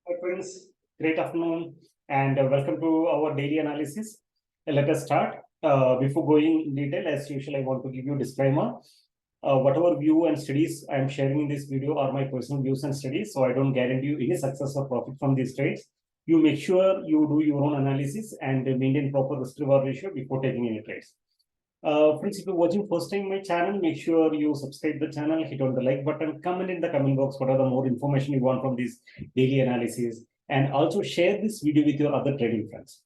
Hi friends, great afternoon and welcome to our daily analysis. Let us start. Before going in detail, as usual, I want to give you a disclaimer. Whatever view and studies I am sharing in this video are my personal views and studies, so I don't guarantee you any success or profit from these trades. You make sure you do your own analysis and maintain proper risk-reward ratio before taking any trades. Friends, if you're watching first time my channel, make sure you subscribe the channel, hit on the like button, comment in the comment box what are the more information you want from this daily analysis, and also share this video with your other trading friends.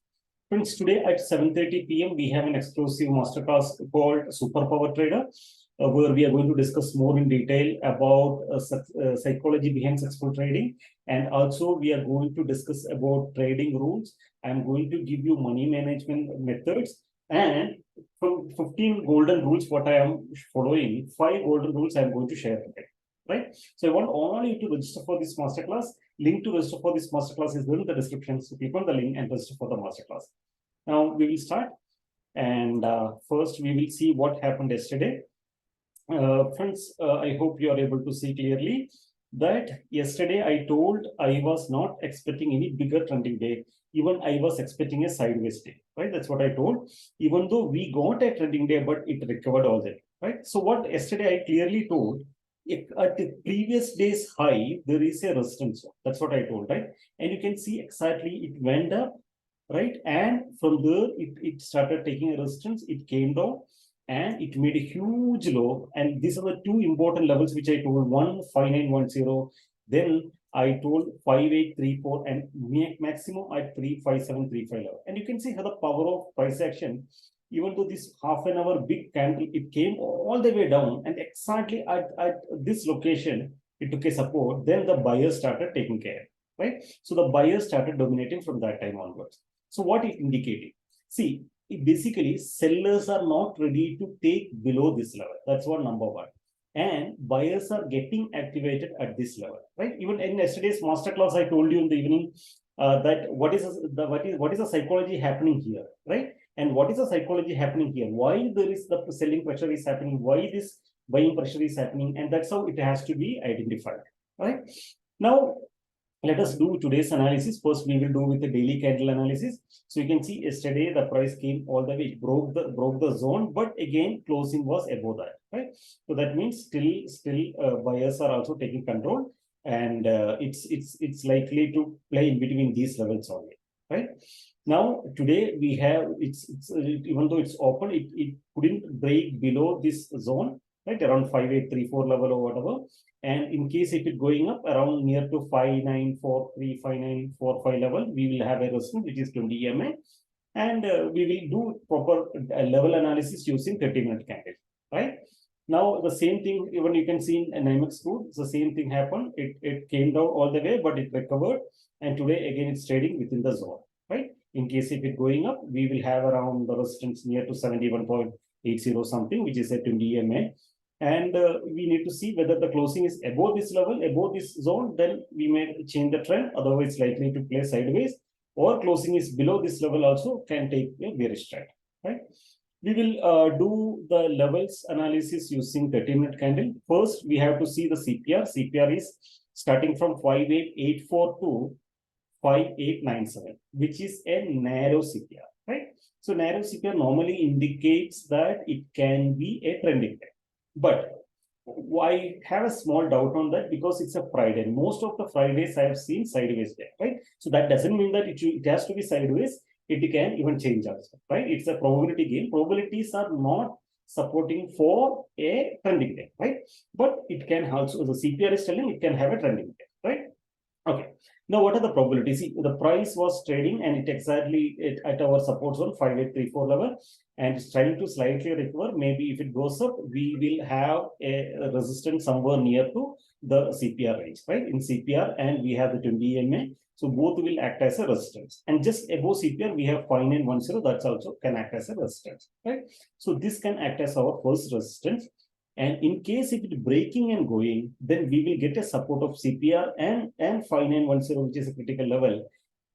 Friends, today at 7:30 p.m. we have an exclusive masterclass called Superpower Trader, where we are going to discuss more in detail about psychology behind successful trading, and also we are going to discuss about trading rules. I'm going to give you money management methods, and from 15 golden rules, what I am following, 5 golden rules I am going to share today, right? So I want all of you to register for this masterclass. Link to register for this masterclass is in the description. So click on the link and register for the masterclass. Now we will start. And first we will see what happened yesterday. Friends, I hope you are able to see clearly that yesterday I told I was not expecting any bigger trending day. Even I was expecting a sideways day, right? That's what I told. Even though we got a trending day, but it recovered all that, right? So what yesterday I clearly told, if at the previous day's high, there is a resistance. That's what I told, right? And you can see exactly it went up, right? And from there, it started taking a resistance. It came down and it made a huge low. And these are the two important levels which I told: one 5910, then I told 5834, and maximum at 35735 level. And you can see how the power of price action, even though this half an hour big candle, it came all the way down, and exactly at this location, it took a support. Then the buyers started taking care, right? So the buyers started dominating from that time onwards. So what it indicated? See, basically sellers are not ready to take below this level. That's what number one. And buyers are getting activated at this level, right? Even in yesterday's masterclass, I told you in the evening that what is the psychology happening here, right? And what is the psychology happening here? Why there is the selling pressure is happening? Why this buying pressure is happening? And that's how it has to be identified, right? Now, let us do today's analysis. First, we will do with the daily candle analysis. So you can see yesterday the price came all the way, broke the zone, but again closing was above that, right? So that means still buyers are also taking control, and it's likely to play in between these levels only, right? Now today we have even though it's open, it couldn't break below this zone, right, around 5834 level or whatever. And in case if it going up around near to 5943, 5945 level, we will have a resistance which is 20 EMA, and we will do proper level analysis using 30-minute candle, right? Now the same thing, even you can see in NYMEX Crude, the same thing happened. It came down all the way, but it recovered, and today again it's trading within the zone, right? In case if it going up, we will have around the resistance near to 71.80 something, which is a 20 EMA. And we need to see whether the closing is above this level, above this zone, then we may change the trend. Otherwise, likely to play sideways, or closing is below this level also can take a bearish trend, right? We will do the levels analysis using 30-minute candle. First, we have to see the CPR. CPR is starting from 5884 to 5897, which is a narrow CPR, right? So narrow CPR normally indicates that it can be a trending trend. But I have a small doubt on that because it's a Friday. Most of the Fridays I have seen sideways there, right? So that doesn't mean that it has to be sideways. It can even change also, right? It's a probability game. Probabilities are not supporting for a trending day, right? But it can also, the CPR is telling it can have a trending day, right? Okay. Now, what are the probabilities? See, the price was trading and it exactly at our support zone 5834 level, and it's trying to slightly recover. Maybe if it goes up, we will have a resistance somewhere near to the CPR range, right? In CPR, and we have the 20 EMA. So both will act as a resistance. And just above CPR, we have 5910. That's also can act as a resistance, right? So this can act as our first resistance. And in case if it breaking and going, then we will get a support of CPR and 5910, which is a critical level.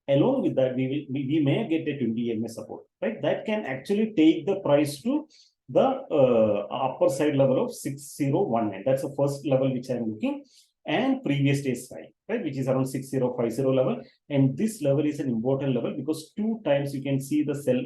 Along with that, we may get a 20 EMA support, right? That can actually take the price to the upper side level of 6019. That's the first level which I'm looking. and previous day's high, right, which is around 6050 level. And this level is an important level because 2 times you can see the sell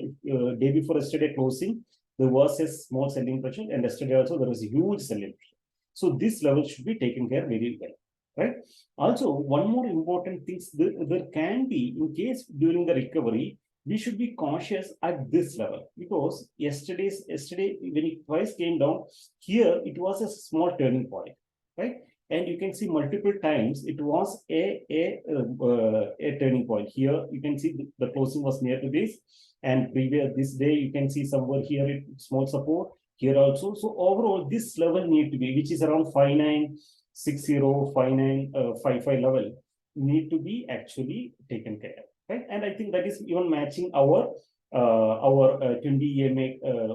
day before yesterday closing, there was a small selling pressure, and yesterday also there was a huge selling pressure. So this level should be taken care very well, right? Also, one more important thing, there can be, in case during the recovery, we should be cautious at this level, because yesterday when the price came down here, it was a small turning point, right? And you can see multiple times it was a turning point. Here you can see the closing was near to this, and previous this day you can see somewhere here it small support here also. So overall this level need to be, which is around 5960 5955 level, need to be actually taken care of, right? And I think that is even matching our 20 EMA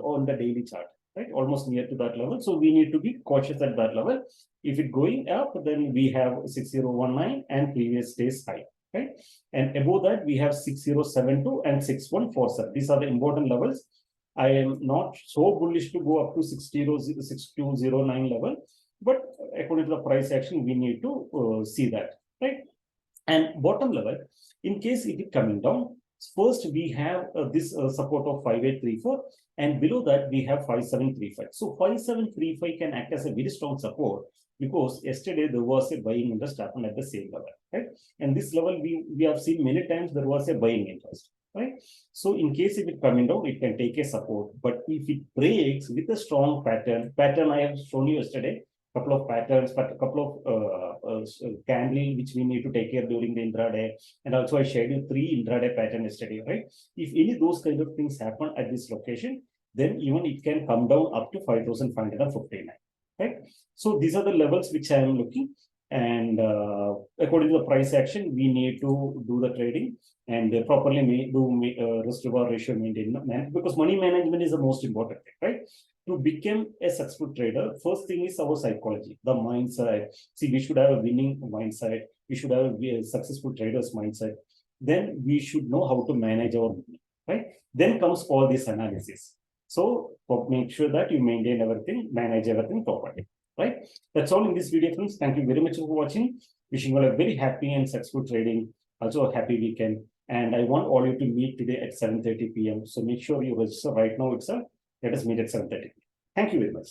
on the daily chart, right? Almost near to that level. So we need to be cautious at that level. If it going up, then we have 6019 and previous day's high, right? And above that, we have 6072 and 6147. These are the important levels. I am not so bullish to go up to 6209 level, but according to the price action, we need to see that, right? And bottom level, in case it is coming down, first we have this support of 5834, and below that we have 5735. So 5735 can act as a very strong support, because yesterday there was a buying interest happened at the same level, right? And this level we have seen many times there was a buying interest, right? So in case if it coming down, it can take a support. But if it breaks with a strong pattern I have shown you yesterday, couple of patterns, but a couple of candle which we need to take care during the intraday. And also I shared you 3 intraday pattern yesterday, right? If any of those kind of things happen at this location, then even it can come down up to 5559, right? So these are the levels which I am looking, and according to the price action, we need to do the trading and properly do risk reward ratio maintain, because money management is the most important thing, right? To become a successful trader, first thing is our psychology, the mindset. See, we should have a winning mindset. We should have a successful trader's mindset. Then we should know how to manage our money, right? Then comes all this analysis. So make sure that you maintain everything, manage everything properly, right? That's all in this video, friends. Thank you very much for watching. Wishing you all a very happy and successful trading. Also a happy weekend. And I want all you to meet today at 7:30 p.m. So make sure you register right now itself. Let us meet at 7:30. Thank you very much.